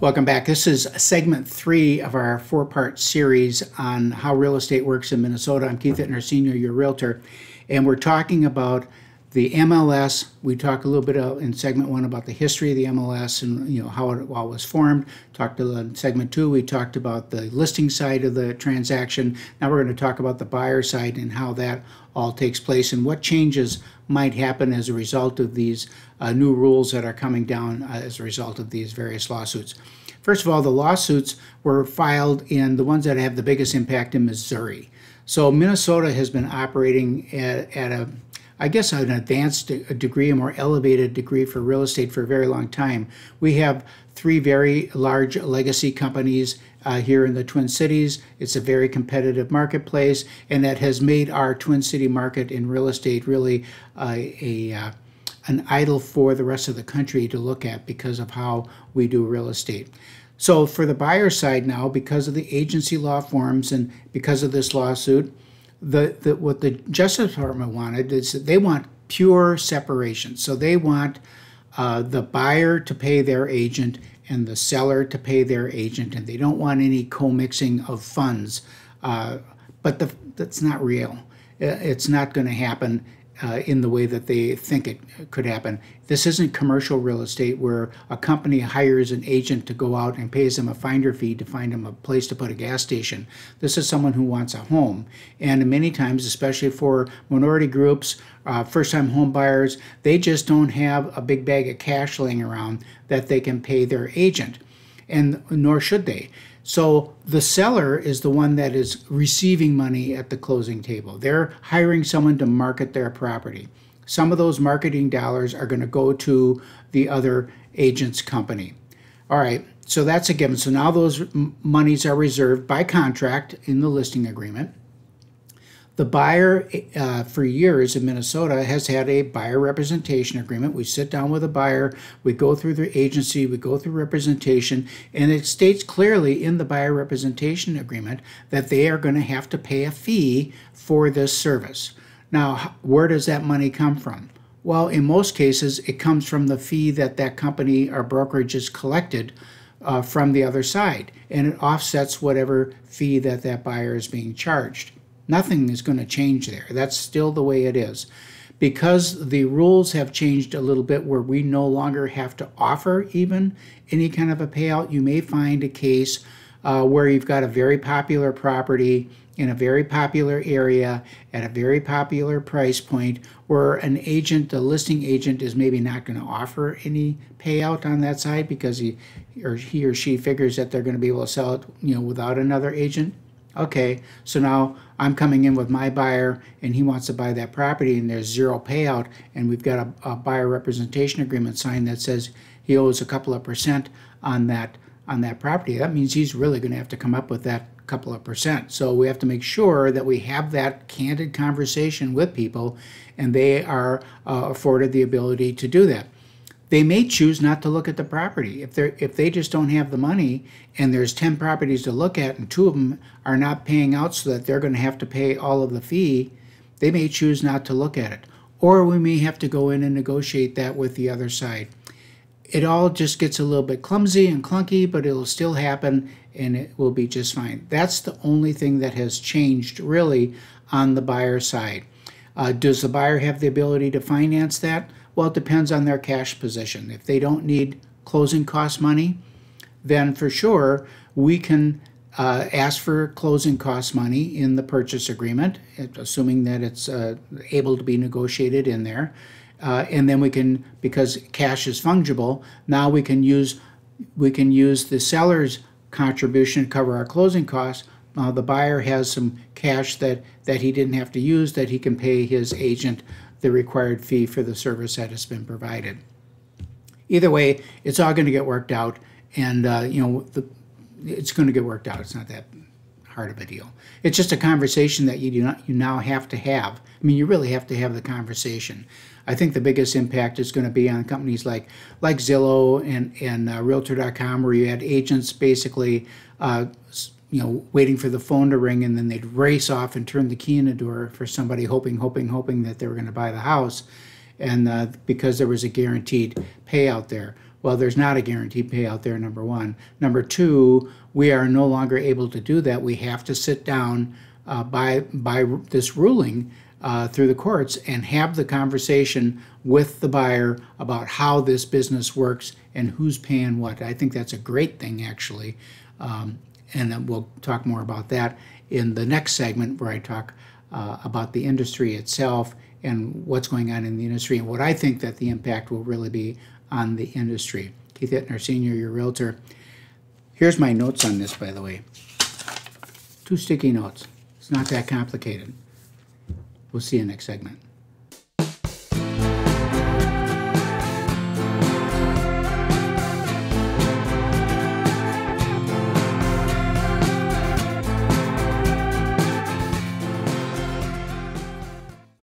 Welcome back. This is segment 3 of our 4-part series on how real estate works in Minnesota. I'm Keith Hittner, Senior, your realtor, and we're talking about the MLS. We talked a little bit in segment 1 about the history of the MLS and how it all was formed. Talked in segment 2, we talked about the listing side of the transaction. Now we're going to talk about the buyer side and how that all takes place and what changes might happen as a result of these new rules that are coming down as a result of these various lawsuits. First of all, the lawsuits were filed in the ones that have the biggest impact in Missouri. So Minnesota has been operating at an advanced degree, a more elevated degree for real estate for a very long time. We have 3 very large legacy companies here in the Twin Cities. It's a very competitive marketplace, and that has made our Twin City market in real estate really an idol for the rest of the country to look at because of how we do real estate. So for the buyer side now, because of the agency law forms and because of this lawsuit, what the Justice Department wanted is that they want pure separation. So they want the buyer to pay their agent and the seller to pay their agent, and they don't want any co-mixing of funds. But that's not real. It's not going to happen in the way that they think it could happen. This isn't commercial real estate where a company hires an agent to go out and pays them a finder fee to find them a place to put a gas station. This is someone who wants a home. And many times, especially for minority groups, first-time home buyers, they just don't have a big bag of cash laying around that they can pay their agent, and nor should they. So the seller is the one that is receiving money at the closing table. They're hiring someone to market their property. Some of those marketing dollars are going to go to the other agent's company. All right, so that's a given. So now those monies are reserved by contract in the listing agreement. The buyer, for years in Minnesota, has had a buyer representation agreement. We sit down with a buyer, we go through the agency, we go through representation, and it states clearly in the buyer representation agreement that they are going to have to pay a fee for this service. Now, where does that money come from? Well, in most cases, it comes from the fee that that company or brokerage is collected from the other side, and it offsets whatever fee that that buyer is being charged. Nothing is going to change there. That's still the way it is. Because the rules have changed a little bit where we no longer have to offer even any kind of a payout, you may find a case where you've got a very popular property in a very popular area at a very popular price point where an agent, a listing agent, is maybe not going to offer any payout on that side because he or she figures that they're going to be able to sell it, without another agent. Okay, so now I'm coming in with my buyer and he wants to buy that property and there's zero payout, and we've got a buyer representation agreement signed that says he owes a couple of percent on that property. That means he's really going to have to come up with that couple of percent. So we have to make sure that we have that candid conversation with people and they are afforded the ability to do that. They may choose not to look at the property. If they just don't have the money and there's 10 properties to look at and 2 of them are not paying out so that they're going to have to pay all of the fee, they may choose not to look at it. Or we may have to go in and negotiate that with the other side. It all just gets a little bit clumsy and clunky, but it'll still happen and it will be just fine. That's the only thing that has changed really on the buyer side. Does the buyer have the ability to finance that? Well, it depends on their cash position. If they don't need closing cost money, then for sure we can ask for closing cost money in the purchase agreement, assuming that it's able to be negotiated in there. And then we can, because cash is fungible, now we can use the seller's contribution to cover our closing costs. The buyer has some cash that he didn't have to use that he can pay his agent the required fee for the service that has been provided. Either way, it's all going to get worked out, and it's going to get worked out. It's not that hard of a deal. It's just a conversation that you now have to have. I mean, you really have to have the conversation. I think the biggest impact is going to be on companies like Zillow and Realtor.com, where you had agents basically waiting for the phone to ring, and then they'd race off and turn the key in the door for somebody, hoping that they were going to buy the house, and because there was a guaranteed payout there. Well, there's not a guaranteed payout there, number one. Number two, we are no longer able to do that. We have to sit down by this ruling through the courts and have the conversation with the buyer about how this business works and who's paying what. I think that's a great thing, actually. And then we'll talk more about that in the next segment, where I talk about the industry itself and what's going on in the industry and what I think that the impact will really be on the industry. Keith Hittner, Senior, your Realtor. Here's my notes on this, by the way. 2 sticky notes. It's not that complicated. We'll see you next segment.